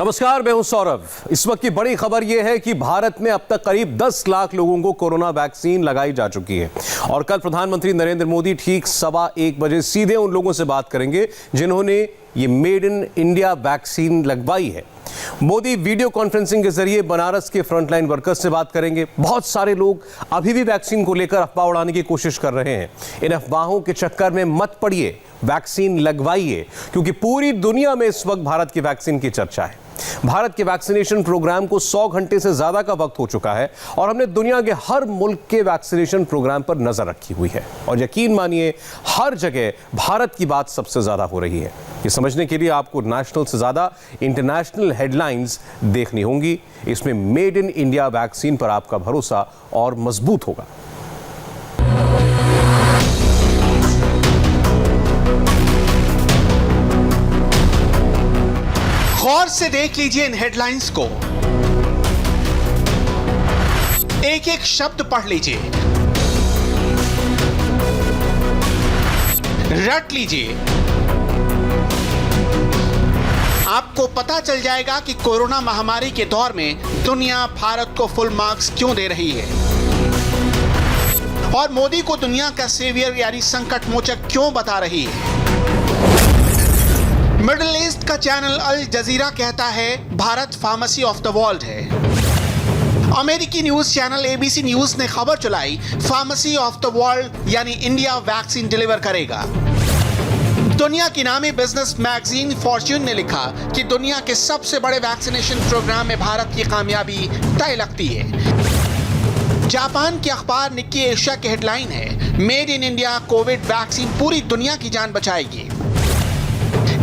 नमस्कार, मैं हूं सौरभ। इस वक्त की बड़ी खबर यह है कि भारत में अब तक करीब 10 लाख लोगों को कोरोना वैक्सीन लगाई जा चुकी है और कल प्रधानमंत्री नरेंद्र मोदी ठीक 1:15 बजे सीधे उन लोगों से बात करेंगे जिन्होंने ये मेड इन इंडिया वैक्सीन लगवाई है। मोदी वीडियो कॉन्फ्रेंसिंग के जरिए बनारस के फ्रंटलाइन वर्कर्स से बात करेंगे। बहुत सारे लोग अभी भी वैक्सीन को लेकर अफवाह उड़ाने की कोशिश कर रहे हैं। इन अफवाहों के चक्कर में मत पड़िए, वैक्सीन लगवाइए, क्योंकि पूरी दुनिया में इस वक्त भारत की वैक्सीन की चर्चा है। भारत के वैक्सीनेशन प्रोग्राम को 100 घंटे से ज्यादा का वक्त हो चुका है और हमने दुनिया के हर मुल्क के वैक्सीनेशन प्रोग्राम पर नजर रखी हुई है और यकीन मानिए हर जगह भारत की बात सबसे ज्यादा हो रही है। ये समझने के लिए आपको नेशनल से ज्यादा इंटरनेशनल हेडलाइंस देखनी होंगी। इसमें मेड इन इंडिया वैक्सीन पर आपका भरोसा और मजबूत होगा। गौर से देख लीजिए इन हेडलाइंस को, एक एक शब्द पढ़ लीजिए, रट लीजिए। आपको पता चल जाएगा कि कोरोना महामारी के दौर में दुनिया भारत को फुल मार्क्स क्यों दे रही है और मोदी को दुनिया का सेवियर यानी संकट मोचक क्यों बता रही है। मिडिल ईस्ट का चैनल अल जजीरा कहता है Bharat pharmacy of the world है। अमेरिकी न्यूज चैनल एबीसी न्यूज ने खबर चलाई फार्मेसी ऑफ द वर्ल्ड यानी इंडिया वैक्सीन डिलीवर करेगा। दुनिया की नामी बिजनेस मैगजीन फॉर्च्यून ने लिखा कि दुनिया के सबसे बड़े वैक्सीनेशन प्रोग्राम में भारत की कामयाबी तय लगती है। जापान के अखबार निक्की एशिया की हेडलाइन है made in India Covid vaccine पूरी दुनिया की जान बचाएगी।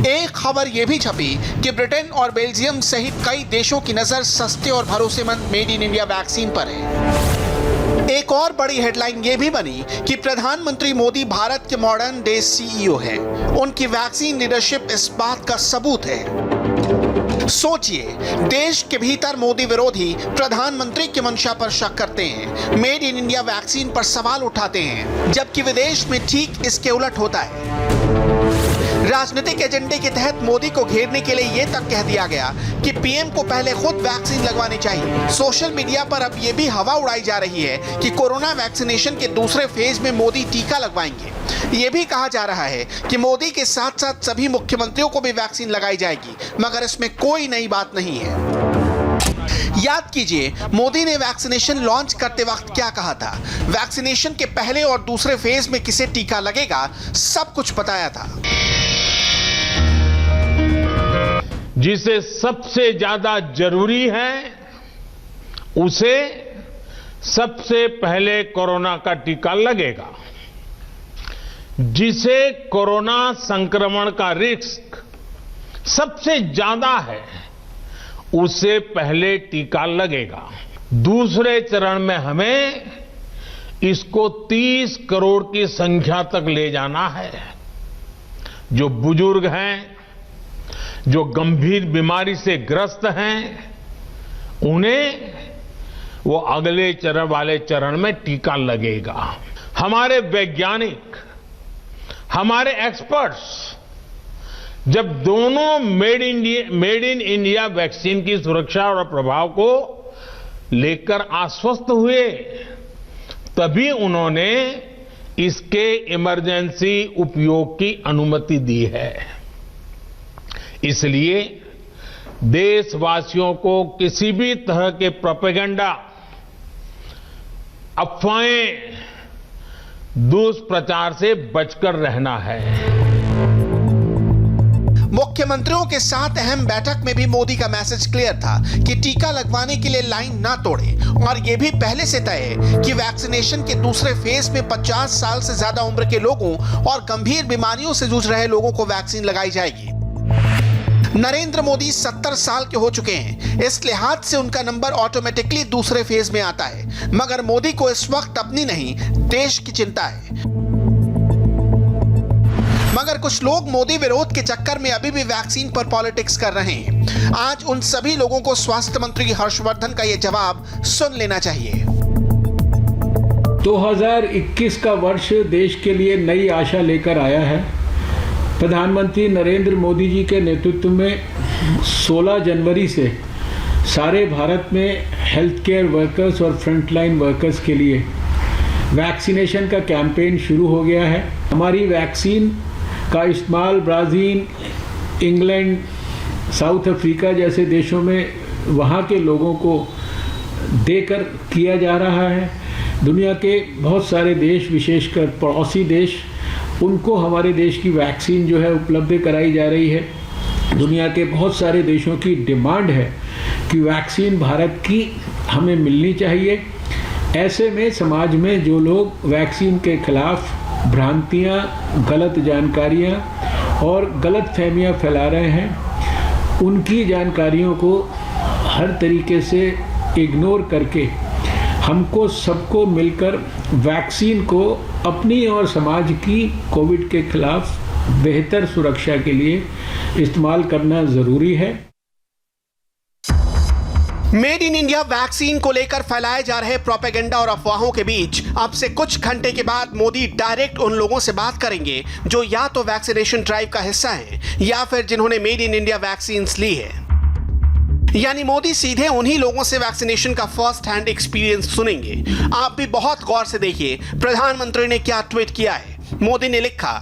एक खबर यह भी छपी कि ब्रिटेन और बेल्जियम सहित कई देशों की नजर सस्ते और भरोसेमंद मेड इन इंडिया वैक्सीन पर है। एक और बड़ी हेडलाइन यह भी बनी कि प्रधानमंत्री मोदी भारत के मॉडर्न डे सीईओ हैं। उनकी वैक्सीन लीडरशिप इस बात का सबूत है। सोचिए, देश के भीतर मोदी विरोधी प्रधानमंत्री की मंशा पर शक करते हैं, मेड इन इंडिया वैक्सीन पर सवाल उठाते हैं, जबकि विदेश में ठीक इसके उलट होता है। राजनीतिक एजेंडे के तहत मोदी को घेरने के लिए यह तक कह दिया गया कि पीएम को पहले खुद वैक्सीन लगवानी चाहिए। सोशल मीडिया पर अब यह भी हवा उड़ाई जा रही है कि कोरोना वैक्सीनेशन के दूसरे फेज में मोदी टीका लगवाएंगे। यह भी कहा जा रहा है कि मोदी के साथ साथ सभी मुख्यमंत्रियों को भी वैक्सीन लगाई जाएगी, मगर इसमें कोई नई बात नहीं है। याद कीजिए, मोदी ने वैक्सीनेशन लॉन्च करते वक्त क्या कहा था। वैक्सीनेशन के पहले और दूसरे फेज में किसे टीका लगेगा, सब कुछ बताया था। जिसे सबसे ज्यादा जरूरी है उसे सबसे पहले कोरोना का टीका लगेगा। जिसे कोरोना संक्रमण का रिस्क सबसे ज्यादा है उसे पहले टीका लगेगा। दूसरे चरण में हमें इसको 30 करोड़ की संख्या तक ले जाना है। जो बुजुर्ग हैं, जो गंभीर बीमारी से ग्रस्त हैं, उन्हें वो अगले चरण वाले चरण में टीका लगेगा। हमारे वैज्ञानिक, हमारे एक्सपर्ट्स जब दोनों मेड इन इंडिया वैक्सीन की सुरक्षा और प्रभाव को लेकर आश्वस्त हुए, तभी उन्होंने इसके इमरजेंसी उपयोग की अनुमति दी है। इसलिए देशवासियों को किसी भी तरह के प्रोपेगेंडा, अफवाहें, दुष्प्रचार से बचकर रहना है। मुख्यमंत्रियों के साथ अहम बैठक में भी मोदी का मैसेज क्लियर था कि टीका लगवाने के लिए लाइन ना तोड़ें और यह भी पहले से तय है कि वैक्सीनेशन के दूसरे फेज में 50 साल से ज्यादा उम्र के लोगों और गंभीर बीमारियों से जूझ रहे लोगों को वैक्सीन लगाई जाएगी। नरेंद्र मोदी 70 साल के हो चुके हैं, इस लिहाज से उनका नंबर ऑटोमेटिकली दूसरे फेज में आता है, मगर मोदी को इस वक्त अपनी नहीं देश की चिंता है। मगर कुछ लोग मोदी विरोध के चक्कर में अभी भी वैक्सीन पर पॉलिटिक्स कर रहे हैं। आज उन सभी लोगों को स्वास्थ्य मंत्री हर्षवर्धन का यह जवाब सुन लेना चाहिए। 2021 का वर्ष देश के लिए नई आशा लेकर आया है। प्रधानमंत्री नरेंद्र मोदी जी के नेतृत्व में 16 जनवरी से सारे भारत में हेल्थ केयर वर्कर्स और फ्रंटलाइन वर्कर्स के लिए वैक्सीनेशन का कैंपेन शुरू हो गया है। हमारी वैक्सीन का इस्तेमाल ब्राज़ील, इंग्लैंड, साउथ अफ्रीका जैसे देशों में वहाँ के लोगों को देकर किया जा रहा है। दुनिया के बहुत सारे देश, विशेषकर पड़ोसी देश, उनको हमारे देश की वैक्सीन जो है उपलब्ध कराई जा रही है। दुनिया के बहुत सारे देशों की डिमांड है कि वैक्सीन भारत की हमें मिलनी चाहिए। ऐसे में समाज में जो लोग वैक्सीन के खिलाफ भ्रांतियाँ, गलत जानकारियाँ और गलत फहमियाँ फैला रहे हैं, उनकी जानकारियों को हर तरीके से इग्नोर करके हमको सबको मिलकर वैक्सीन को अपनी और समाज की कोविड के खिलाफ बेहतर सुरक्षा के लिए इस्तेमाल करना ज़रूरी है। मेड इन इंडिया वैक्सीन को लेकर फैलाए जा रहे प्रोपेगेंडा और अफवाहों के बीच अब से कुछ घंटे के बाद मोदी डायरेक्ट उन लोगों से बात करेंगे जो या तो वैक्सीनेशन ड्राइव का हिस्सा हैं या फिर जिन्होंने मेड इन इंडिया वैक्सीन ली है। यानी मोदी सीधे उन्हीं लोगों से वैक्सीनेशन का फर्स्ट हैंड एक्सपीरियंस सुनेंगे। आप भी बहुत गौर से देखिए प्रधानमंत्री ने क्या ट्वीट किया है। मोदी ने लिखा,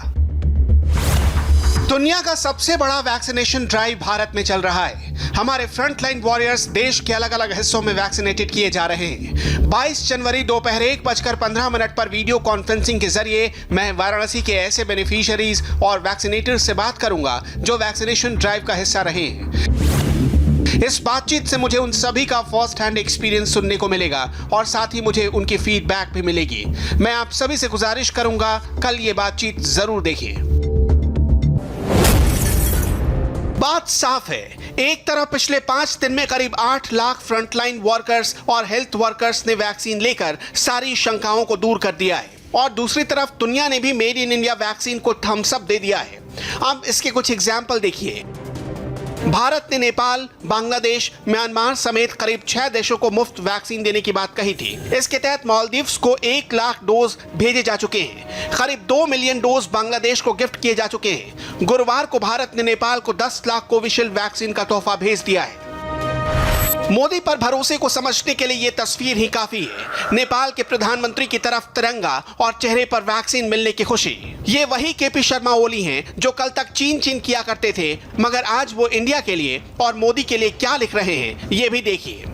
दुनिया का सबसे बड़ा वैक्सीनेशन ड्राइव भारत में चल रहा है। हमारे फ्रंटलाइन वॉरियर्स देश के अलग अलग हिस्सों में वैक्सीनेटेड किए जा रहे हैं। 22 जनवरी दोपहर 1:15 पर वीडियो कॉन्फ्रेंसिंग के जरिए मैं वाराणसी के ऐसे बेनिफिशियरीज और वैक्सीनेटर्स से बात करूंगा जो वैक्सीनेशन ड्राइव का हिस्सा रहे हैं। इस बातचीत से मुझे उन सभी का फर्स्ट हैंड एक्सपीरियंस सुनने को मिलेगा और साथ ही मुझे उनकी फीडबैक भी मिलेगी। मैं आप सभी से गुजारिश करूंगा कल ये बातचीत जरूर देखिए। बात साफ है, एक तरफ पिछले 5 दिन में करीब 8 लाख फ्रंटलाइन वर्कर्स और हेल्थ वर्कर्स ने वैक्सीन लेकर सारी शंकाओं को दूर कर दिया है और दूसरी तरफ दुनिया ने भी मेड इन इंडिया वैक्सीन को थम्स अप दे दिया है। अब इसके कुछ एग्जाम्पल देखिए। भारत ने नेपाल, बांग्लादेश, म्यांमार समेत करीब 6 देशों को मुफ्त वैक्सीन देने की बात कही थी। इसके तहत मालदीव्स को 1 लाख डोज भेजे जा चुके हैं। करीब 2 मिलियन डोज बांग्लादेश को गिफ्ट किए जा चुके हैं। गुरुवार को भारत ने नेपाल को 10 लाख कोविशील्ड वैक्सीन का तोहफा भेज दिया है। मोदी पर भरोसे को समझने के लिए ये तस्वीर ही काफी है। नेपाल के प्रधानमंत्री की तरफ तिरंगा और चेहरे पर वैक्सीन मिलने की खुशी। ये वही केपी शर्मा ओली हैं जो कल तक चीन चीन किया करते थे, मगर आज वो इंडिया के लिए और मोदी के लिए क्या लिख रहे हैं ये भी देखिए।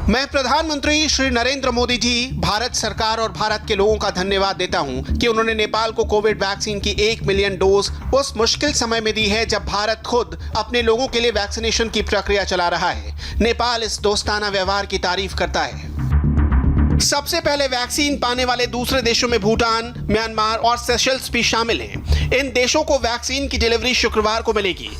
मैं प्रधानमंत्री श्री नरेंद्र मोदी जी, भारत सरकार और भारत के लोगों का धन्यवाद देता हूं कि उन्होंने नेपाल को कोविड वैक्सीन की 1 मिलियन डोज उस मुश्किल समय में दी है जब भारत खुद अपने लोगों के लिए वैक्सीनेशन की प्रक्रिया चला रहा है। नेपाल इस दोस्ताना व्यवहार की तारीफ करता है। सबसे पहले वैक्सीन पाने वाले दूसरे देशों में भूटान, म्यांमार और सेशल्स भी शामिल हैं। इन देशों को वैक्सीन की डिलीवरी शुक्रवार को मिलेगी।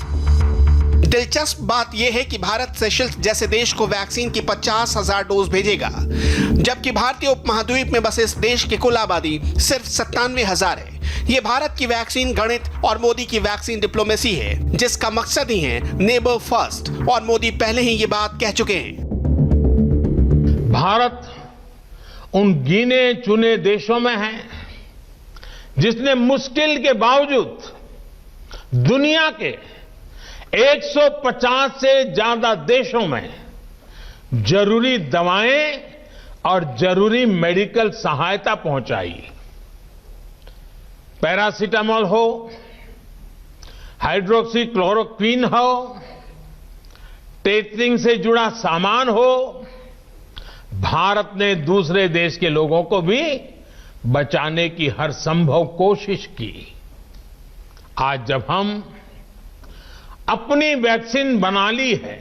दिलचस्प बात यह है कि भारत सेशल्स जैसे देश को वैक्सीन की 50,000 डोज भेजेगा, जबकि भारतीय उपमहाद्वीप में बसे इस देश की कुल आबादी सिर्फ 97,000 है। ये भारत की वैक्सीन गणित और मोदी की वैक्सीन डिप्लोमेसी है, जिसका मकसद ही है नेबर फर्स्ट, और मोदी पहले ही ये बात कह चुके हैं। भारत उन गिने चुने देशों में है जिसने मुश्किल के बावजूद दुनिया के 150 से ज्यादा देशों में जरूरी दवाएं और जरूरी मेडिकल सहायता पहुंचाई। पैरासीटामोल हो, हाइड्रोक्सी क्लोरोक्विन हो, टेस्टिंग से जुड़ा सामान हो, भारत ने दूसरे देश के लोगों को भी बचाने की हर संभव कोशिश की। आज जब हम अपनी वैक्सीन बना ली है,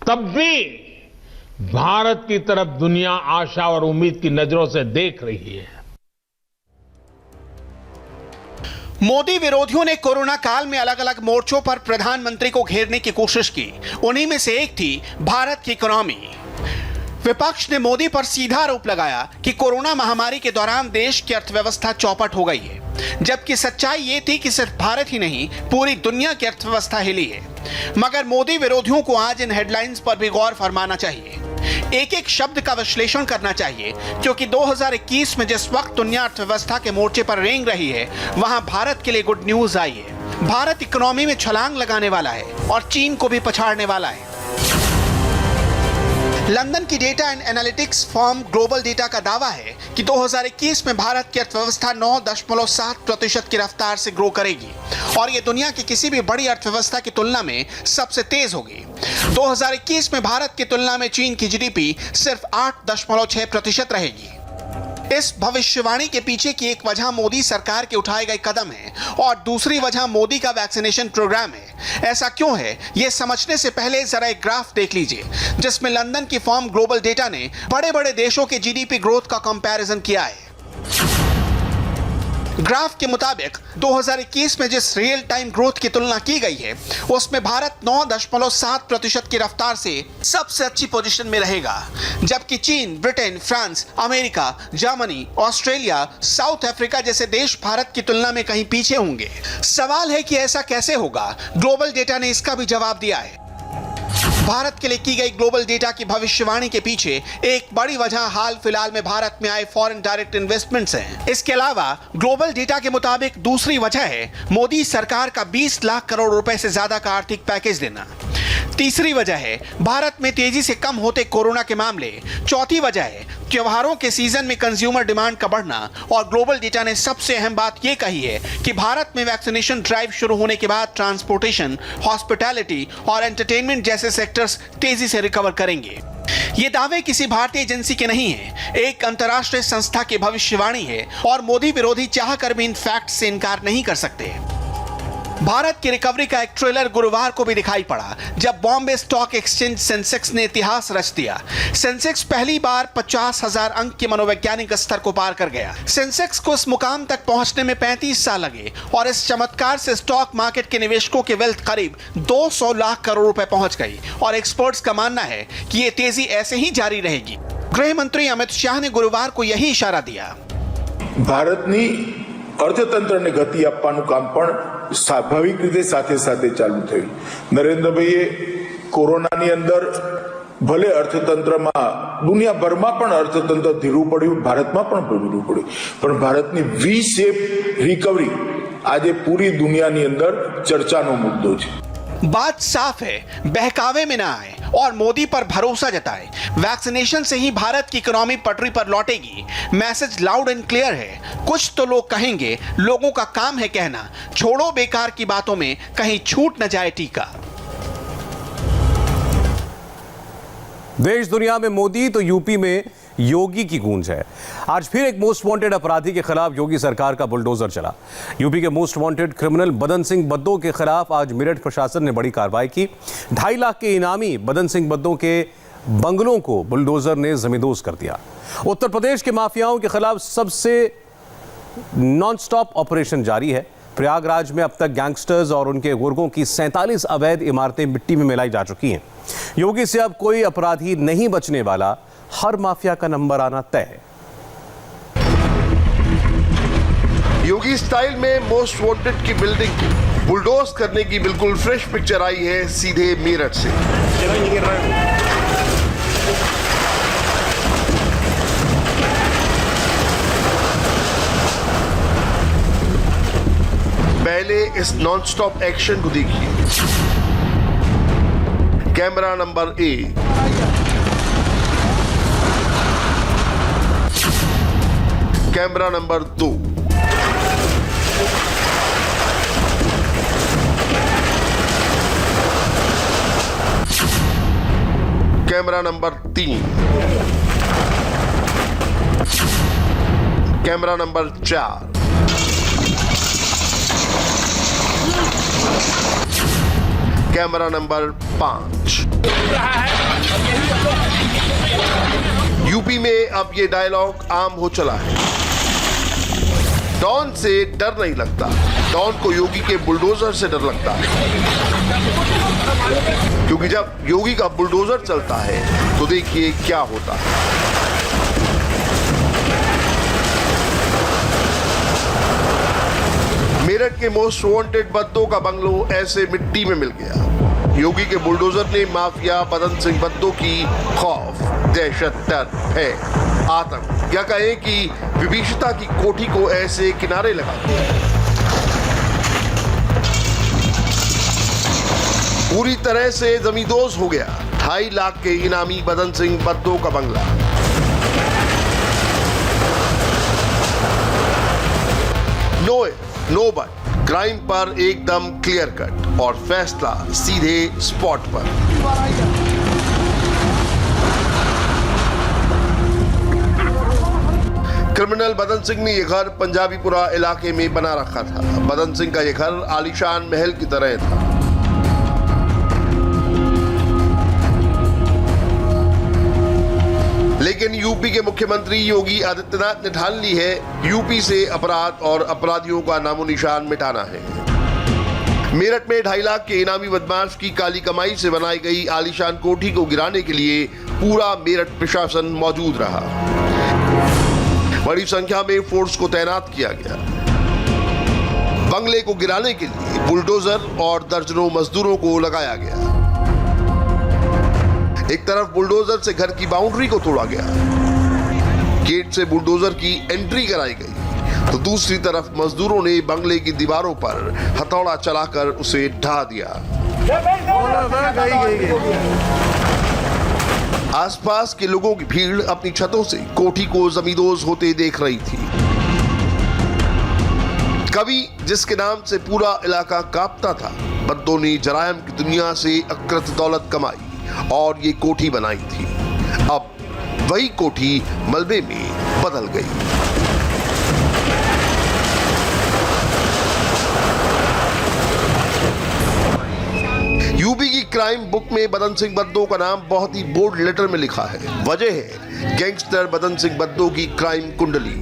तब भी भारत की तरफ दुनिया आशा और उम्मीद की नजरों से देख रही है। मोदी विरोधियों ने कोरोना काल में अलग अलग मोर्चों पर प्रधानमंत्री को घेरने की कोशिश की। उन्हीं में से एक थी भारत की इकोनॉमी। विपक्ष ने मोदी पर सीधा आरोप लगाया कि कोरोना महामारी के दौरान देश की अर्थव्यवस्था चौपट हो गई है, जबकि सच्चाई ये थी कि सिर्फ भारत ही नहीं, पूरी दुनिया की अर्थव्यवस्था हिली है। मगर मोदी विरोधियों को आज इन हेडलाइंस पर भी गौर फरमाना चाहिए, एक एक शब्द का विश्लेषण करना चाहिए, क्योंकि 2021 में जिस वक्त दुनिया अर्थव्यवस्था के मोर्चे पर रेंग रही है, वहां भारत के लिए गुड न्यूज आई है। भारत इकोनॉमी में छलांग लगाने वाला है और चीन को भी पछाड़ने वाला है। लंदन की data and analytics firm global data का दावा है कि 2021 में भारत की अर्थव्यवस्था 9.7% की रफ्तार से ग्रो करेगी और ये दुनिया की किसी भी बड़ी अर्थव्यवस्था की तुलना में सबसे तेज होगी। 2021 में भारत की तुलना में चीन की जीडीपी सिर्फ 8.6% रहेगी। इस भविष्यवाणी के पीछे की एक वजह मोदी सरकार के उठाए गए कदम है और दूसरी वजह मोदी का वैक्सीनेशन प्रोग्राम है। ऐसा क्यों है, यह समझने से पहले जरा एक ग्राफ देख लीजिए जिसमें लंदन की फर्म ग्लोबल डेटा ने बड़े बड़े देशों के जीडीपी ग्रोथ का कंपैरिजन किया है। ग्राफ के मुताबिक 2021 में जिस रियल टाइम ग्रोथ की तुलना की गई है उसमें भारत 9.7% की रफ्तार से सबसे अच्छी पोजीशन में रहेगा, जबकि चीन, Britain, France, America, Germany, Australia, south Africa जैसे देश भारत की तुलना में कहीं पीछे होंगे। सवाल है कि ऐसा कैसे होगा? ग्लोबल डेटा ने इसका भी जवाब दिया है। भारत के लिए की गई ग्लोबल डेटा की भविष्यवाणी के पीछे एक बड़ी वजह हाल फिलहाल में भारत में आए फॉरेन डायरेक्ट इन्वेस्टमेंट्स हैं। इसके अलावा ग्लोबल डेटा के मुताबिक दूसरी वजह है मोदी सरकार का 20 लाख करोड़ रुपए से ज्यादा का आर्थिक पैकेज देना। तीसरी वजह है भारत में तेजी से कम होते कोरोना के मामले। चौथी वजह है त्योहारों के सीजन में कंज्यूमर डिमांड का बढ़ना। और ग्लोबल डेटा ने सबसे अहम बात यह कही है कि भारत में वैक्सीनेशन ड्राइव शुरू होने के बाद ट्रांसपोर्टेशन, हॉस्पिटैलिटी और एंटरटेनमेंट जैसे सेक्टर्स तेजी से रिकवर करेंगे। ये दावे किसी भारतीय एजेंसी के नहीं है, एक अंतर्राष्ट्रीय संस्था की भविष्यवाणी है और मोदी विरोधी चाहकर भी इन फैक्ट से इनकार नहीं कर सकते। भारत की रिकवरी का एक ट्रेलर गुरुवार को भी दिखाई पड़ा जब बॉम्बे स्टॉक एक्सचेंज सेंसेक्स ने इतिहास रच दिया। सेंसेक्स पहली बार 50,000 अंक के मनोवैज्ञानिक स्तर को पार कर गया। सेंसेक्स को इस मुकाम तक पहुंचने में 35 साल लगे और इस चमत्कार से स्टॉक मार्केट के निवेशकों की वेल्थ करीब 200 लाख करोड़ रुपए पहुंच गई और एक्सपर्ट्स का मानना है कि ये तेजी ऐसे ही जारी रहेगी। गृह मंत्री अमित शाह ने गुरुवार को यही इशारा दिया। ભારતની અર્થતંત્રને ગતિ આપવાનું કામ પણ સ્વાભાવિક રીતે સાથે સાથે ચાલુ થયું। નરેન્દ્રભાઈએ કોરોનાની અંદર ભલે અર્થતંત્રમાં દુનિયાભરમાં પણ અર્થતંત્ર ધીરું પડ્યું, ભારતમાં પણ ધીરું પડ્યું, પણ ભારતની વી શેપ રિકવરી આજે પૂરી દુનિયાની અંદર ચર્ચાનો મુદ્દો છે। बात साफ है, बहकावे में ना आए और मोदी पर भरोसा जताए। वैक्सीनेशन से ही भारत की इकोनॉमी पटरी पर लौटेगी। मैसेज लाउड एंड क्लियर है। कुछ तो लोग कहेंगे, लोगों का काम है कहना, छोड़ो बेकार की बातों में कहीं छूट न जाए टीका। देश दुनिया में मोदी तो यूपी में योगी की गूंज है। आज फिर एक मोस्ट वांटेड अपराधी के खिलाफ योगी सरकार का बुलडोजर चला। यूपी के मोस्ट वांटेड क्रिमिनल बदन सिंह बद्दो के खिलाफ आज मेरठ प्रशासन ने बड़ी कार्रवाई की। 2.5 लाख के इनामी बदन सिंह बद्दो के बंगलों को बुलडोजर ने जमींदोज कर दिया। उत्तर प्रदेश के माफियाओं के खिलाफ सबसे नॉन-स्टॉप ऑपरेशन जारी है। प्रयागराज में अब तक गैंगस्टर्स और उनके गुर्गों की 47 अवैध इमारतें मिट्टी में मिलाई जा चुकी हैं। योगी से अब कोई अपराधी नहीं बचने वाला, हर माफिया का नंबर आना तय है। योगी स्टाइल में मोस्ट वांटेड की बिल्डिंग बुलडोज करने की बिल्कुल फ्रेश पिक्चर आई है सीधे मेरठ से। पहले इस नॉन-स्टॉप एक्शन को देखिए। Camera number 1, camera number 2, camera number 3, camera number 4, camera number 5। UP में अब ये डायलॉग आम हो चला है। डॉन से डर नहीं लगता, डॉन को योगी के बुलडोजर से डर लगता है, क्योंकि जब योगी का बुलडोजर चलता है तो देखिए क्या होता है। मेरठ के मोस्ट वांटेड बद्दो का बंगलो ऐसे मिट्टी में मिल गया। योगी के बुलडोजर ने माफिया बदन सिंह बद्दो की खौफ, दहशत, डर, भय, आतंक या कहें कि विभीषिका की कोठी को ऐसे किनारे लगा दिया। पूरी तरह से जमींदोज हो गया 2.5 लाख के इनामी बदन सिंह बद्दो का बंगला। No if, no but, crime पर एकदम क्लियर कट और फैसला सीधे स्पॉट पर। क्रिमिनल बदन सिंह ने यह घर पंजाबीपुरा इलाके में बना रखा था। बदन सिंह का यह घर आलीशान महल की तरह था। लेकिन यूपी के मुख्यमंत्री योगी आदित्यनाथ ने ठान ली है यूपी से अपराध और अपराधियों का नामो निशान मिटाना है। मेरठ में 2.5 लाख के इनामी बदमाश की काली कमाई से बनाई गई आलीशान कोठी को गिराने के लिए पूरा मेरठ प्रशासन मौजूद रहा। बड़ी संख्या में फोर्स को तैनात किया गया। बंगले को गिराने के लिए बुलडोजर और दर्जनों मजदूरों को लगाया गया। एक तरफ बुलडोजर से घर की बाउंड्री को तोड़ा गया, गेट से बुलडोजर की एंट्री कराई गई, तो दूसरी तरफ मजदूरों ने बंगले की दीवारों पर हथौड़ा चलाकर उसे ढा दिया। आसपास के लोगों की भीड़ अपनी छतों से कोठी को जमींदोज होते देख रही थी। कवि जिसके नाम से पूरा इलाका कांपता था, बद्दो ने जरायम की दुनिया से अकृत दौलत कमाई और ये कोठी बनाई थी। अब वही कोठी मलबे में बदल गई। यूपी की क्राइम बुक में बदन सिंह बद्दो का नाम बहुत ही बोल्ड लेटर में लिखा है। वजह है गैंगस्टर बदन सिंह बद्दो की क्राइम कुंडली।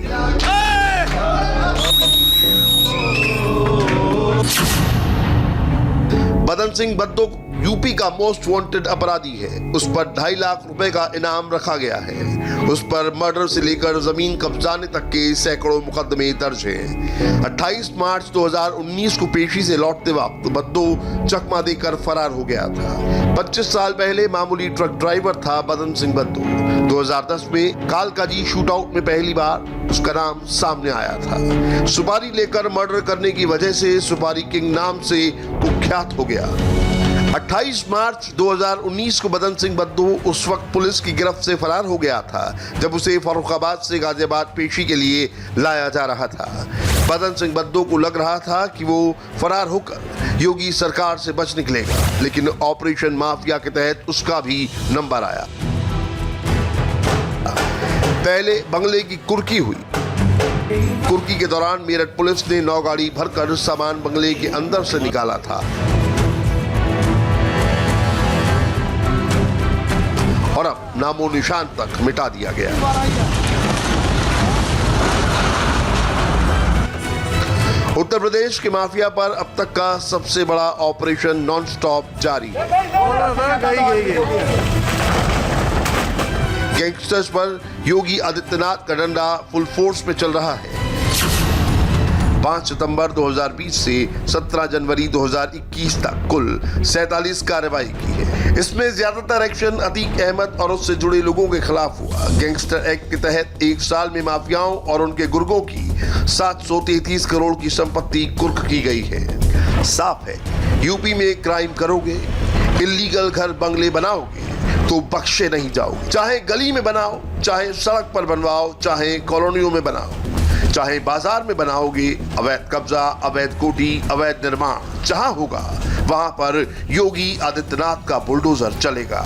बदन सिंह बद्दो यूपी का मोस्ट वांटेड अपराधी है। उस पर 2.5 लाख रुपए का इनाम रखा गया है। उस पर मर्डर से लेकर जमीन कब्जाने तक के सैकड़ों मुकदमे दर्ज हैं। 28 मार्च 2019 को पेशी से लौटते वक्त बद्दो चकमा देकर फरार हो गया था। 25 साल पहले मामूली ट्रक ड्राइवर था बदन सिंह बद्दो। 2010 में कालकाजी शूटआउट में पहली बार उसका नाम सामने आया था। सुपारी लेकर मर्डर करने की वजह से सुपारी किंग नाम से कुख्यात हो गया। 28 मार्च 2019 को बदन सिंह बद्दो उस वक्त पुलिस की गिरफ्त से फरार हो गया था जब उसे फर्रुखाबाद से गाजियाबाद पेशी के लिए लाया जा रहा था। बदन सिंह बद्दो को लग रहा था कि वो फरार होकर योगी सरकार से बच निकलेगा, लेकिन ऑपरेशन माफिया के तहत उसका भी नंबर आया। पहले बंगले की कुर्की हुई। कुर्की के दौरान मेरठ पुलिस ने 9 गाड़ी भरकर सामान बंगले के अंदर से निकाला था और अब नामो निशान तक मिटा दिया गया। उत्तर प्रदेश के माफिया पर अब तक का सबसे बड़ा ऑपरेशन नॉन स्टॉप जारी है। गैंगस्टर्स पर योगी आदित्यनाथ का डंडा फुल फोर्स में चल रहा है। 5 सितंबर 2020 से 17 जनवरी 2021 तक कुल 47 कार्रवाई की है। इसमें ज्यादातर एक्शन अतीक अहमद और उससे जुड़े लोगों के खिलाफ हुआ। गैंगस्टर एक्ट के तहत 1 साल में माफियाओं और उनके गुर्गों की 733 करोड़ की संपत्ति कुर्क की गई है। साफ है, यूपी में क्राइम करोगे, इलीगल घर बंगले बनाओगे तो बख्शे नहीं जाओगे। चाहे गली में बनाओ, चाहे सड़क पर बनवाओ, चाहे कॉलोनियों में बनाओ, चाहे बाजार में बनाओगे, अवैध कब्जा, अवैध कोठी, अवैध निर्माण जहां होगा वहां पर योगी आदित्यनाथ का बुलडोजर चलेगा।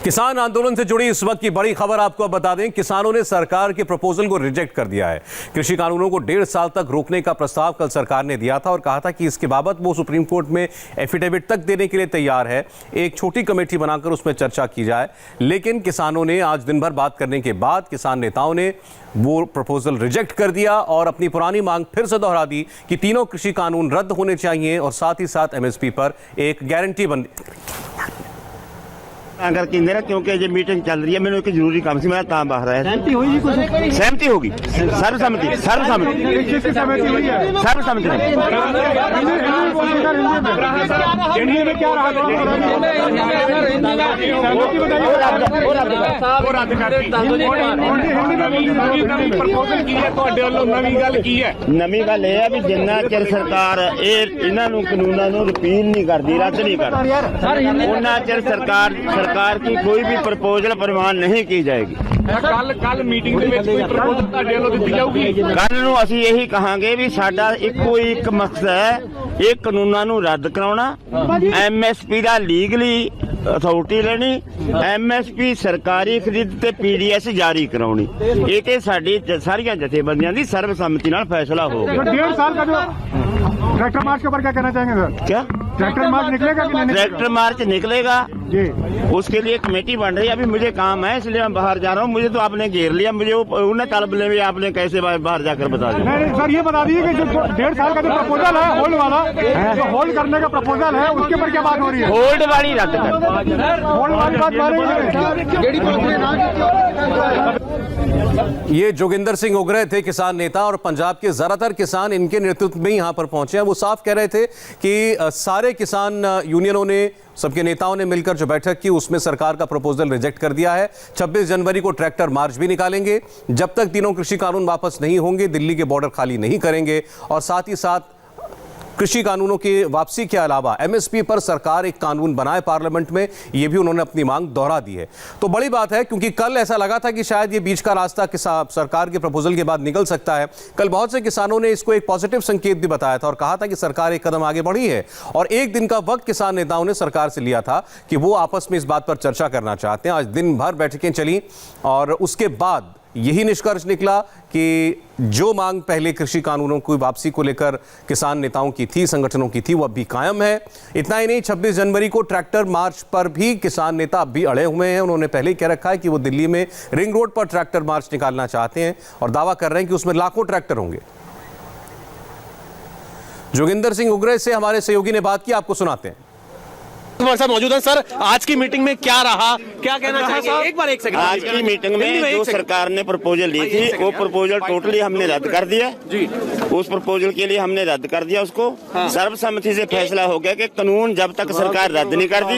किसान आंदोलन से जुड़ी इस वक्त की बड़ी खबर आपको बता दें, किसानों ने सरकार के प्रपोजल को रिजेक्ट कर दिया है। कृषि कानूनों को 1.5 साल तक रोकने का प्रस्ताव कल सरकार ने दिया था और कहा था कि इसके बाबत वो सुप्रीम कोर्ट में एफिडेविट तक देने के लिए तैयार है। एक छोटी कमेटी बनाकर उसमें चर्चा की जाए, लेकिन किसानों ने आज दिन भर बात करने के बाद किसान नेताओं ने वो प्रपोजल रिजेक्ट कर दिया और अपनी पुरानी मांग फिर से दोहरा दी कि तीनों कृषि कानून रद्द होने चाहिए और साथ ही साथ एमएसपी पर एक गारंटी बन अगर केंद्र क्योंकि ये मीटिंग चल रही है, मैंने कोई जरूरी काम से मेरा काम बाहर है। सहमति होगी, सर्वसम्मति सर्वसम्मति ਨਵੀਂ ਗੱਲ ਇਹ ਹੈ ਵੀ ਜਿੰਨਾ ਚਿਰ ਸਰਕਾਰ ਇਹਨਾਂ ਨੂੰ ਕਾਨੂੰਨਾਂ ਨੂੰ ਰਿਪੀਲ ਨਹੀਂ ਕਰਦੀ, ਰੱਦ ਨਹੀਂ ਕਰਦੀ, ਉਹਨਾਂ ਚਿਰ ਸਰਕਾਰ की कोई भी प्रपोजल प्रवान नहीं की जाएगी। ਕੱਲ ਮੀਟਿੰਗ ਦੇ ਵਿੱਚ ਕੋਈ ਪ੍ਰਪੋਜ਼ਲ ਤੁਹਾਡੇ ਵੱਲੋਂ ਦਿੱਤੀ ਜਾਊਗੀ? ਕੱਲ ਨੂੰ ਅਸੀਂ ਇਹੀ ਕਹਾਂਗੇ ਵੀ ਸਾਡਾ ਇੱਕੋ ਇੱਕ ਮਕਸਦ ਹੈ, ਇਹ ਕਾਨੂੰਨਾਂ ਨੂੰ ਰੱਦ ਕਰਾਉਣਾ, ਐਮਐਸਪੀ ਦਾ ਲੀਗਲੀ ਅਥਾਰਟੀ ਲੈਣੀ, ਐਮਐਸਪੀ ਸਰਕਾਰੀ ਖਰੀਦ ਤੇ ਪੀਡੀਐਸ ਜਾਰੀ ਕਰਾਉਣੀ। ਇਹ ਤੇ ਸਾਡੀ ਸਾਰੀਆਂ ਜਥੇਬੰਦੀਆਂ ਦੀ ਸਰਬਸੰਮਤੀ ਨਾਲ ਫੈਸਲਾ ਹੋ ਗਿਆ। 1.5 साल का जो ट्रैक्टर मार्च के ऊपर क्या कहना चाहेंगे सर? क्या ट्रैक्टर मार्च निकलेगा कि नहीं? ट्रैक्टर मार्च निकलेगा जी, उसके लिए कमेटी बन रही है। अभी मुझे काम है इसलिए मैं बाहर जा रहा हूँ। मुझे तो आपने घेर लिया, मुझे उन्हें तलब ले भी आपने कैसे बाहर जाकर बता दिया। नहीं सर, ये बता दीजिए कि जो 1.5 साल का जो प्रपोजल है होल्ड वाला, जो होल्ड करने का प्रपोजल है उसके ऊपर क्या बात हो रही है? होल्ड वाली रद्द कर, होल्ड वाली बात ये जोगिंदर सिंह उगरे थे, किसान नेता, और पंजाब के ज्यादातर किसान इनके नेतृत्व में यहां पर पहुंचे हैं। वो साफ कह रहे थे कि सारे किसान यूनियनों ने, सबके नेताओं ने मिलकर जो बैठक की उसमें सरकार का प्रपोजल रिजेक्ट कर दिया है। 26 जनवरी को ट्रैक्टर मार्च भी निकालेंगे। जब तक तीनों कृषि कानून वापस नहीं होंगे, दिल्ली के बॉर्डर खाली नहीं करेंगे, और साथ ही साथ कृषि कानूनों की वापसी के अलावा एमएसपी पर सरकार एक कानून बनाए पार्लियामेंट में, ये भी उन्होंने अपनी मांग दोहरा दी है। तो बड़ी बात है, क्योंकि कल ऐसा लगा था कि शायद ये बीच का रास्ता सरकार के प्रपोजल के बाद निकल सकता है। कल बहुत से किसानों ने इसको एक पॉजिटिव संकेत भी बताया था और कहा था कि सरकार एक कदम आगे बढ़ी है, और एक दिन का वक्त किसान नेताओं ने सरकार से लिया था कि वो आपस में इस बात पर चर्चा करना चाहते हैं। आज दिन भर बैठकें चली और उसके बाद यही निष्कर्ष निकला कि जो मांग पहले कृषि कानूनों की वापसी को लेकर किसान नेताओं की थी, संगठनों की थी, वो अब भी कायम है। इतना ही नहीं, 26 जनवरी को ट्रैक्टर मार्च पर भी किसान नेता अब भी अड़े हुए हैं। उन्होंने पहले ही कह रखा है कि वो दिल्ली में रिंग रोड पर ट्रैक्टर मार्च निकालना चाहते हैं और दावा कर रहे हैं कि उसमें लाखों ट्रैक्टर होंगे। जोगिंदर सिंह उगरे से हमारे सहयोगी ने बात की, आपको सुनाते हैं। हमारे साथ मौजूद है। सर, आज की मीटिंग में क्या रहा, क्या कहना चाहेंगे? एक सेकंड। आज की मीटिंग में जो सरकार ने प्रपोजल दी थी, वो प्रपोजल टोटली हमने रद्द कर दिया जी। उस प्रपोजल के लिए हमने रद्द कर दिया उसको। सर्वसम्मति से फैसला हो गया कि कानून जब तक सरकार रद्द नहीं कर दी,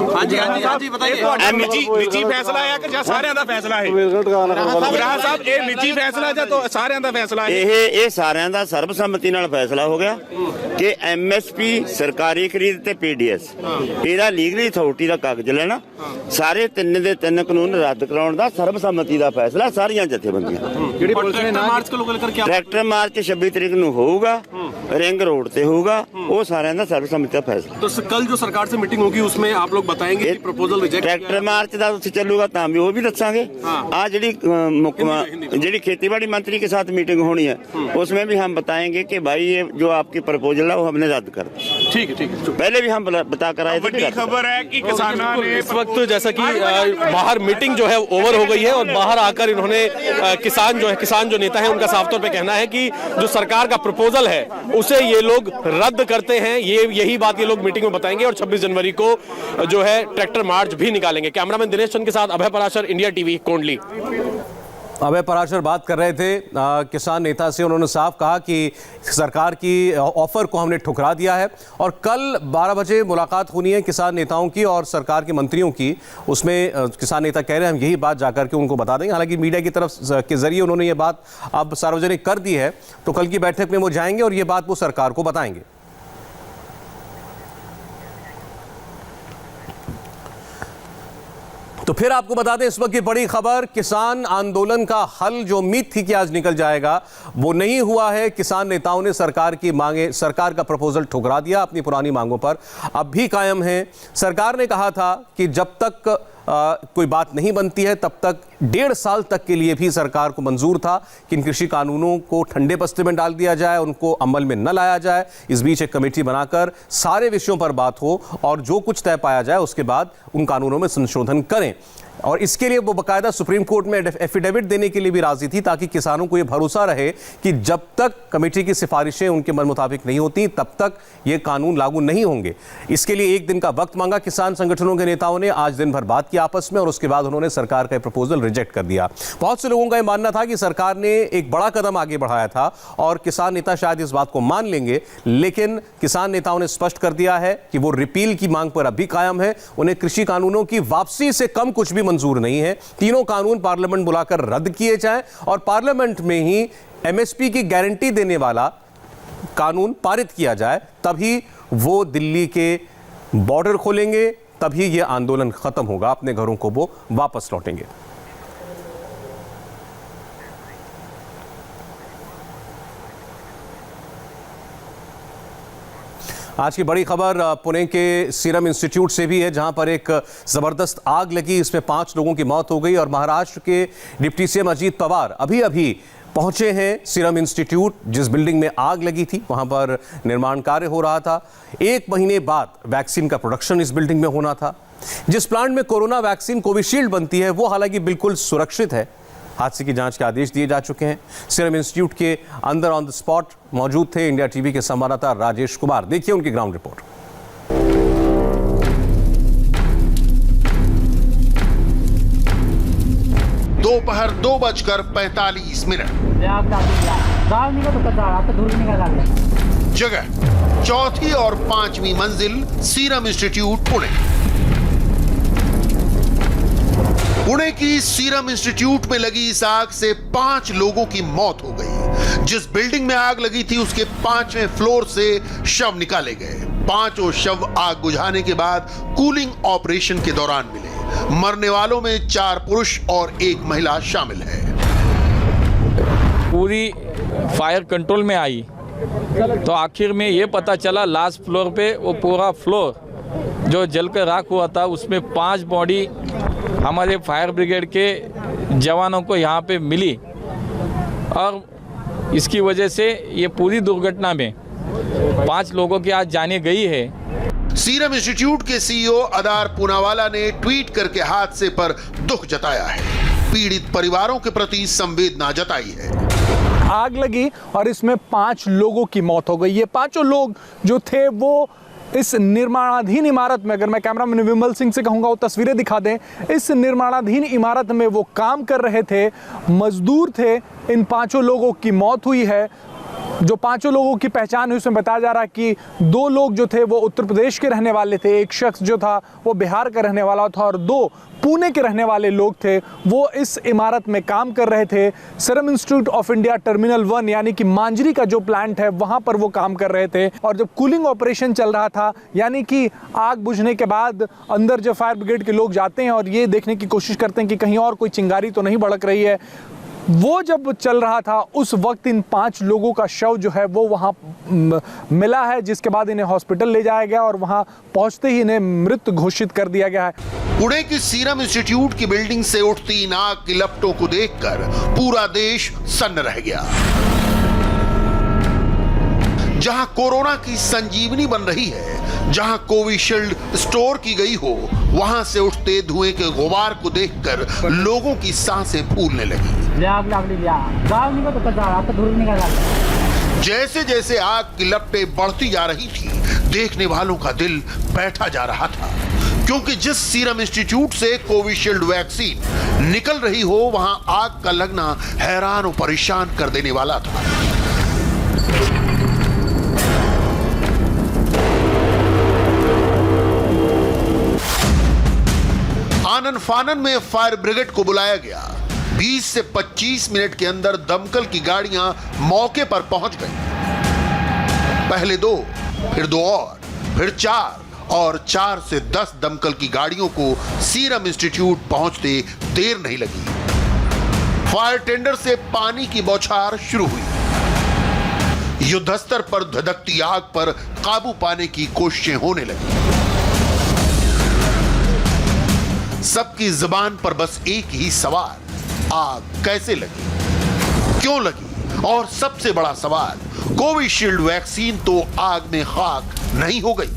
हाँ जी बताइए। निजी फैसला है कि सारे दा फैसला है? गुराह साहब, ये निजी फैसला है तो सारे दा फैसला है? ये सारे दा सर्वसम्मति नाल फैसला हो गया कि एमएसपी सरकारी खरीद ते पीडीएस ਇਹਦਾ ਲੀਗਲੀ ਅਥਾਰਟੀ ਦਾ ਕਾਗਜ਼ ਲੈਣਾ, ਸਾਰੇ ਤਿੰਨ ਦੇ ਤਿੰਨ ਕਾਨੂੰਨ ਰੱਦ ਕਰਾਉਣ ਦਾ ਸਰਬਸੰਮਤੀ ਦਾ ਫੈਸਲਾ ਸਾਰੀਆਂ ਜਥੇਬੰਦੀਆਂ। ਜਿਹੜੀ ਪੁਲਿਸ ਨੇ ਮਾਰਚ को लेकर क्या? ट्रैक्टर मार्च 26 तरीक ਨੂੰ ਹੋਊਗਾ, रिंग रोड ਤੇ ਹੋਊਗਾ, ਉਹ ਸਾਰਿਆਂ ਦਾ ਸਰਬਸੰਮਤੀ ਦਾ ਫੈਸਲਾ। तो कल जो सरकार से मीटिंग होगी उसमें आप लोग बताएंगे कि प्रपोजल रिजेक्ट? ट्रैक्टर मार्च ਦਾ ਉੱਥੇ ਚੱਲੂਗਾ ਤਾਂ ਵੀ ਉਹ ਵੀ ਦੱਸਾਂਗੇ। ਆ ਜਿਹੜੀ ਖੇਤੀਬਾੜੀ मंत्री के साथ मीटिंग होनी है उसमें भी हम बताएंगे कि भाई ये जो आपकी प्रपोजल है वो हमने रद्द कर दी। ठीक है। पहले भी हम बता कर आए थे। बड़ी खबर है कि किसानों ने इस वक्त जैसा कि बाहर मीटिंग जो है ओवर हो गई है और बाहर आकर इन्होंने किसान जो नेता है उनका साफ तौर पे कहना है कि जो सरकार का प्रपोजल है उसे ये लोग रद्द करते हैं। यही बात ये लोग मीटिंग में बताएंगे और 26 जनवरी को जो है ट्रैक्टर मार्च भी निकालेंगे। कैमरामैन दिनेश चंद के साथ अभय पराशर, इंडिया टीवी, कोंडली। अभय पराशर बात कर रहे थे किसान नेता से। उन्होंने साफ कहा कि सरकार की ऑफर को हमने ठुकरा दिया है और कल 12 बजे मुलाकात होनी है किसान नेताओं की और सरकार के मंत्रियों की। उसमें किसान नेता कह रहे हैं हम यही बात जाकर के उनको बता देंगे। हालांकि मीडिया की तरफ के जरिए उन्होंने ये बात अब सार्वजनिक कर दी है, तो कल की बैठक में वो जाएंगे और ये बात वो सरकार को बताएंगे। तो फिर आपको बता दें इस वक्त की बड़ी खबर, किसान आंदोलन का हल जो उम्मीद थी कि आज निकल जाएगा वो नहीं हुआ है। किसान नेताओं ने सरकार का प्रपोजल ठुकरा दिया, अपनी पुरानी मांगों पर अब भी कायम हैं। सरकार ने कहा था कि जब तक कोई बात नहीं बनती है तब तक 1.5 साल तक के लिए भी सरकार को मंजूर था कि इन कृषि कानूनों को ठंडे बस्ते में डाल दिया जाए, उनको अमल में न लाया जाए। इस बीच एक कमेटी बनाकर सारे विषयों पर बात हो और जो कुछ तय पाया जाए उसके बाद उन कानूनों में संशोधन करें। और इसके लिए वो बाकायदा सुप्रीम कोर्ट में एफिडेविट देने के लिए भी राजी थी ताकि किसानों को ये भरोसा रहे कि जब तक कमेटी की सिफारिशें उनके मन मुताबिक नहीं होती तब तक ये कानून लागू नहीं होंगे। इसके लिए एक दिन का वक्त मांगा किसान संगठनों के नेताओं ने। आज दिन भर बात की आपस में और उसके बाद उन्होंने सरकार का प्रपोजल रिजेक्ट कर दिया। बहुत से लोगों का यह मानना था कि सरकार ने एक बड़ा कदम आगे बढ़ाया था और किसान नेता शायद इस बात को मान लेंगे, लेकिन किसान नेताओं ने स्पष्ट कर दिया है कि वो रिपील की मांग पर अब भी कायम है। उन्हें कृषि कानूनों की वापसी से कम कुछ भी मंजूर नहीं है। तीनों कानून पार्लियामेंट बुलाकर रद्द किए जाएं और पार्लियामेंट में ही एमएसपी की गारंटी देने वाला कानून पारित किया जाए, तभी वो दिल्ली के बॉर्डर खोलेंगे, तभी ये आंदोलन खत्म होगा, अपने घरों को वो वापस लौटेंगे। आज की बड़ी खबर पुणे के सीरम इंस्टीट्यूट से भी है, जहां पर एक जबरदस्त आग लगी, इसमें 5 लोगों की मौत हो गई और महाराष्ट्र के डिप्टी सीएम अजीत पवार अभी अभी पहुंचे हैं सीरम इंस्टीट्यूट, जिस बिल्डिंग में आग लगी थी वहां पर निर्माण कार्य हो रहा था। 1 महीने बाद वैक्सीन का प्रोडक्शन इस बिल्डिंग में होना था। जिस प्लांट में कोरोना वैक्सीन कोविशील्ड बनती है वो हालांकि बिल्कुल सुरक्षित है। हादसे की जांच के आदेश दिए जा चुके हैं। सीरम इंस्टीट्यूट के अंदर ऑन द स्पॉट मौजूद थे इंडिया टीवी के संवाददाता राजेश कुमार। देखिए उनकी ग्राउंड रिपोर्ट। दोपहर 2:45 जगह 4थी और 5वीं मंजिल सीरम इंस्टीट्यूट पुणे। पुणे की सीरम इंस्टीट्यूट में लगी इस आग से 5 लोगों की मौत हो गई। जिस बिल्डिंग में आग लगी थी उसके 5वें फ्लोर से शव निकाले गए। 5 शव आग बुझाने के बाद कूलिंग ऑपरेशन के दौरान मिले। मरने वालों में 4 पुरुष और 1 महिला शामिल है। पूरी फायर कंट्रोल में आई तो आखिर में ये पता चला लास्ट फ्लोर पे वो पूरा फ्लोर जो जलकर राख हुआ था, उसमें 5 बॉडी हमारे फायर ब्रिगेड के जवानों को यहाँ पे मिली और इसकी वजह से ये पूरी दुर्घटना में 5 लोगों की आज जाने गई है। सीरम इंस्टीट्यूट के सीईओ अदार पूनावाला ने ट्वीट करके हादसे पर दुख जताया है। पीड़ित परिवारों के प्रति संवेदना जताई है। आग लगी और इसमें 5 लोगों की मौत हो गई। ये 5 लोग जो थे वो इस निर्माणाधीन इमारत में, अगर मैं कैमरामैन विमल सिंह से कहूँगा वो तस्वीरें दिखा दें, इस निर्माणाधीन इमारत में वो काम कर रहे थे, मजदूर थे। इन 5 लोगों की मौत हुई है। जो 5 लोगों की पहचान हुई उसमें बताया जा रहा है कि 2 लोग जो थे वो उत्तर प्रदेश के रहने वाले थे, एक शख्स जो था वो बिहार का रहने वाला था और 2 पुणे के रहने वाले लोग थे। वो इस इमारत में काम कर रहे थे। Serum institute of India terminal 1 यानी कि मांजरी का जो प्लांट है वहां पर वो काम कर रहे थे। और जब कूलिंग ऑपरेशन चल रहा था, यानी कि आग बुझने के बाद अंदर जब फायर ब्रिगेड के लोग जाते हैं और ये देखने की कोशिश करते हैं कि कहीं और कोई चिंगारी तो नहीं भड़क रही है, वो जब चल रहा था उस वक्त इन 5 लोगों का शव जो है वो वहाँ मिला है, जिसके बाद इन्हें हॉस्पिटल ले जाया गया और वहाँ पहुँचते ही इन्हें मृत घोषित कर दिया गया है। पुणे की सीरम इंस्टीट्यूट की बिल्डिंग से उठती इन आग की लपटों को देखकर पूरा देश सन्न रह गया। जहां कोरोना की संजीवनी बन रही है, जहां कोविशील्ड स्टोर की गई हो, वहां से उठते धुएं के गुबार को देखकर लोगों की सांसें फूलने लगी। जैसे जैसे आग की लपटें बढ़ती जा रही थी, देखने वालों का दिल बैठा जा रहा था, क्योंकि जिस सीरम इंस्टीट्यूट से कोविशील्ड वैक्सीन निकल रही हो, वहां आग का लगना हैरान और परेशान कर देने वाला था। आनन फानन में फायर ब्रिगेड को बुलाया गया। 20 से 25 मिनट के अंदर दमकल की गाड़ियां मौके पर पहुंच गई। पहले 2, फिर 2 और, फिर 4 और 4 से 10 दमकल की गाड़ियों को सीरम इंस्टीट्यूट पहुंचते देर नहीं लगी। फायर टेंडर से पानी की बौछार शुरू हुई। युद्धस्तर पर धधकती आग पर काबू पाने की कोशिशें होने लगी। सबकी जुबान पर बस एक ही सवाल, आग कैसे लगी, क्यों लगी, और सबसे बड़ा सवाल, कोविशील्ड वैक्सीन तो आग में खाक नहीं हो गई।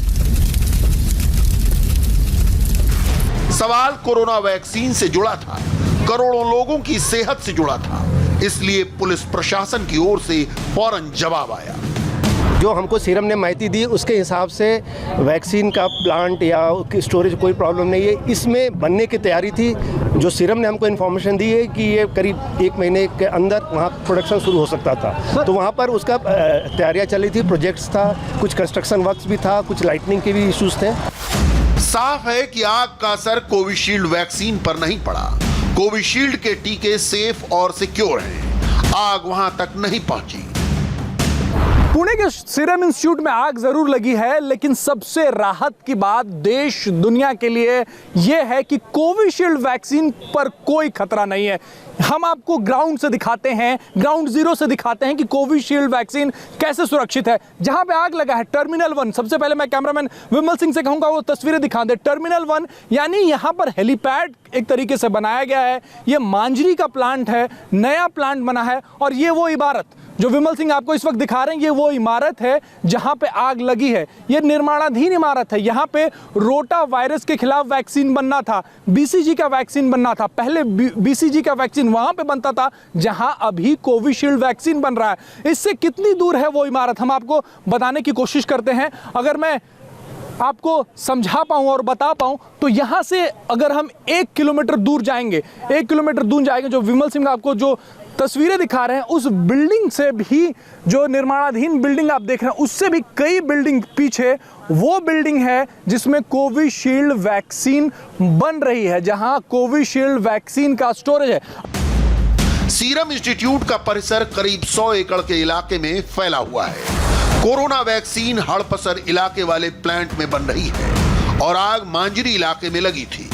सवाल कोरोना वैक्सीन से जुड़ा था, करोड़ों लोगों की सेहत से जुड़ा था, इसलिए पुलिस प्रशासन की ओर से फौरन जवाब आया। जो हमको सीरम ने माहिती दी उसके हिसाब से वैक्सीन का प्लांट या स्टोरेज कोई प्रॉब्लम नहीं है, इसमें बनने की तैयारी थी। जो सीरम ने हमको इन्फॉर्मेशन दी है कि ये करीब 1 महीने के अंदर वहाँ प्रोडक्शन शुरू हो सकता था, तो वहाँ पर उसका तैयारियाँ चल रही थी, प्रोजेक्ट्स था, कुछ कंस्ट्रक्शन वर्क्स भी था, कुछ लाइटनिंग के भी इश्यूज थे। साफ है कि आग का असर कोविशील्ड वैक्सीन पर नहीं पड़ा। कोविशील्ड के टीके सेफ और सिक्योर हैं। आग वहां तक नहीं पहुंची। पुणे के सीरम इंस्टीट्यूट में आग जरूर लगी है, लेकिन सबसे राहत की बात देश दुनिया के लिए यह है कि कोविशील्ड वैक्सीन पर कोई खतरा नहीं है। हम आपको ग्राउंड से दिखाते हैं, ग्राउंड जीरो से दिखाते हैं कि कोविशील्ड वैक्सीन कैसे सुरक्षित है। जहां पे आग लगा है टर्मिनल 1, सबसे पहले मैं कैमरामैन विमल सिंह से कहूंगा वो तस्वीरें दिखा दे। टर्मिनल 1 यानी यहां पर हेलीपैड एक तरीके से बनाया गया है। ये मांजरी का प्लांट है, नया प्लांट बना है। और ये वो इमारत जो विमल सिंह आपको इस वक्त दिखा रहे हैं, ये वो इमारत है जहां पे आग लगी है। ये निर्माणाधीन इमारत है। यहां पे रोटा वायरस के खिलाफ वैक्सीन बनना था, बीसीजी का वैक्सीन बनना था। पहले बीसीजी का वैक्सीन वहां पे बनता था जहां अभी कोविशील्ड वैक्सीन बन रहा है। इससे कितनी दूर है वो इमारत, हम आपको बताने की कोशिश करते हैं। अगर मैं आपको समझा पाऊं और बता पाऊं तो यहां से अगर हम 1 किलोमीटर दूर जाएंगे, 1 किलोमीटर दूर जाएंगे, जो विमल सिंह आपको जो तस्वीरें दिखा रहे हैं उस बिल्डिंग से भी, जो निर्माणाधीन बिल्डिंग आप देख रहे हैं उससे भी कई बिल्डिंग पीछे वो बिल्डिंग है जिसमें कोविशील्ड वैक्सीन बन रही है, जहां कोविशील्ड वैक्सीन का स्टोरेज है। सीरम इंस्टीट्यूट का परिसर करीब 100 एकड़ के इलाके में फैला हुआ है। कोरोना वैक्सीन हड़पसर इलाके वाले प्लांट में बन रही है और आग मांजरी इलाके में लगी थी।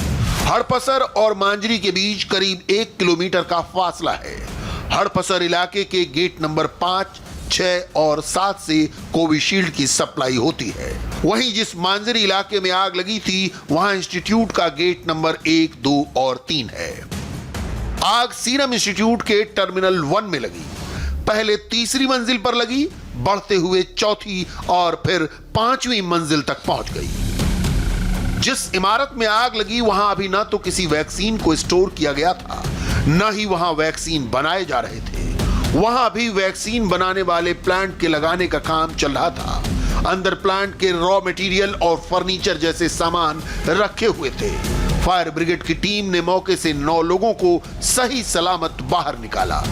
हड़पसर और मांजरी के बीच करीब 1 किलोमीटर का फासला है। हड़पसर इलाके के गेट नंबर 5, 6 और 7 से कोविशील्ड की सप्लाई होती है। वहीं जिस मांजरी इलाके में आग लगी थी वहां इंस्टीट्यूट का गेट नंबर 1, 2 और 3 है। आग सीरम इंस्टीट्यूट के टर्मिनल 1 में लगी। पहले तीसरी मंजिल पर लगी, बढ़ते हुए चौथी और फिर 5वीं मंजिल तक पहुंच गई। जिस इमारत में आग लगी वहां अभी ना तो किसी वैक्सीन को स्टोर किया गया था, न ही वहां वैक्सीन बनाए जा रहे थे। वहां भी वैक्सीन बनाने वाले प्लांट के लगाने का काम चल रहा था। अंदर प्लांट के रॉ मटेरियल और फर्नीचर जैसे सामान रखे हुए थे। फायर ब्रिगेड की टीम ने मौके से 9 लोगों को सही सलामत बाहर निकाला।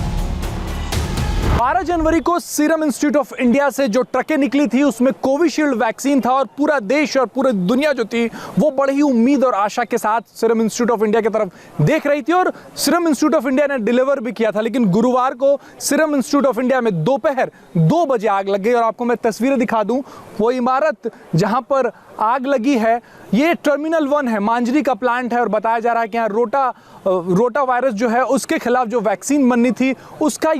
12 जनवरी को सीरम इंस्टीट्यूट ऑफ इंडिया से जो ट्रकें निकली थी उसमें कोविशील्ड वैक्सीन था और पूरा देश और पूरी दुनिया जो थी वो बड़ी ही उम्मीद और आशा के साथ सीरम इंस्टीट्यूट ऑफ इंडिया की तरफ देख रही थी और सीरम इंस्टीट्यूट ऑफ इंडिया ने डिलीवर भी किया था। लेकिन गुरुवार को सीरम इंस्टीट्यूट ऑफ इंडिया में दोपहर 2 बजे आग लग गई और आपको मैं तस्वीरें दिखा दूं। वो इमारत जहां पर आग लगी है ये टर्मिनल 1 है, मांजरी का प्लांट है और बताया जा रहा है कि यहाँ रोटा वायरस जो है उसके खिलाफ जो वैक्सीन बननी थी उसका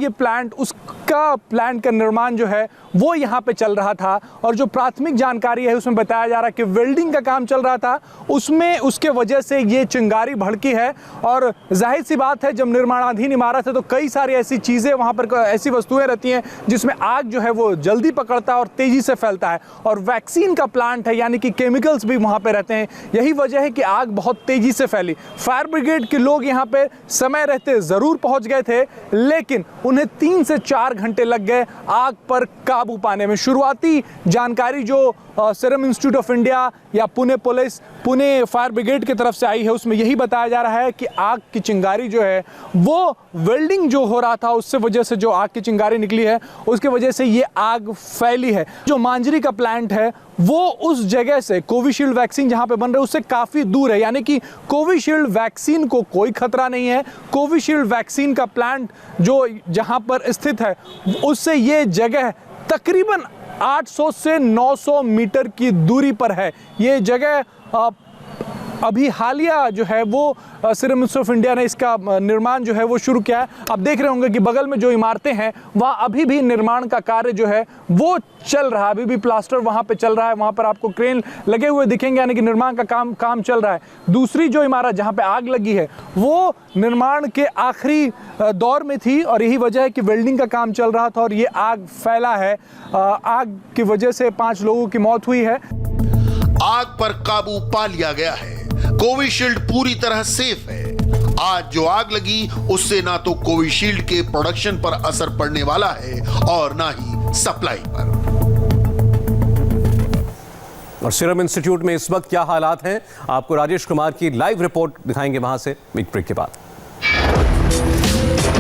प्लांट का निर्माण जो है वो यहाँ पे चल रहा था। और जो प्राथमिक जानकारी है उसमें बताया जा रहा है कि वेल्डिंग का काम चल रहा था, उसमें उसके वजह से ये चिंगारी भड़की है। और जाहिर सी बात है जब निर्माणाधीन इमारत है तो कई सारी ऐसी चीज़ें वहाँ पर, ऐसी वस्तुएं रहती हैं जिसमें आग जो है वो जल्दी पकड़ता है और तेज़ी से फैलता है। और वैक्सीन का प्लांट है यानी कि केमिकल्स भी वहाँ पर रहते हैं, यही वजह है कि आग बहुत तेज़ी से फैली। फायर ब्रिगेड के लोग यहाँ पे समय रहते ज़रूर पहुँच गए थे, लेकिन उन्हें 3 से 4 घंटे लग गए आग पर काबू पाने में। शुरुआती जानकारी जो सीरम इंस्टीट्यूट ऑफ इंडिया या पुणे फायर ब्रिगेड की तरफ से आई है उसमें यही बताया जा रहा है कि आग की चिंगारी जो है वो वेल्डिंग जो हो रहा था उससे वजह से जो आग की चिंगारी निकली है उसके वजह से ये आग फैली है। जो मांजरी का प्लांट है वो उस जगह से कोविशील्ड वैक्सीन जहां पे बन रही है उससे काफ़ी दूर है, यानी कि कोविशील्ड वैक्सीन को कोई खतरा नहीं है। कोविशील्ड वैक्सीन का प्लांट जो जहां पर स्थित है उससे ये जगह तकरीबन 800 से 900 मीटर की दूरी पर है। ये जगह अभी हालिया जो है वो सीरम इंस्टीट्यूट ऑफ इंडिया ने इसका निर्माण जो है वो शुरू किया है। आप देख रहे होंगे कि बगल में जो इमारतें हैं वहाँ अभी भी निर्माण का कार्य जो है वो चल रहा है, अभी भी प्लास्टर वहाँ पे चल रहा है। वहाँ पर आपको क्रेन लगे हुए दिखेंगे, यानी कि निर्माण का काम चल रहा है। दूसरी जो इमारत जहाँ पे आग लगी है वो निर्माण के आखिरी दौर में थी और यही वजह है कि वेल्डिंग का काम चल रहा था और ये आग फैला है। आग की वजह से 5 लोगों की मौत हुई है। आग पर काबू पा लिया गया है। कोविशील्ड पूरी तरह सेफ है। आज जो आग लगी उससे ना तो कोविशील्ड के प्रोडक्शन पर असर पड़ने वाला है और ना ही सप्लाई पर। और सीरम इंस्टीट्यूट में इस वक्त क्या हालात हैं आपको राजेश कुमार की लाइव रिपोर्ट दिखाएंगे वहां से एक ब्रेक के बाद।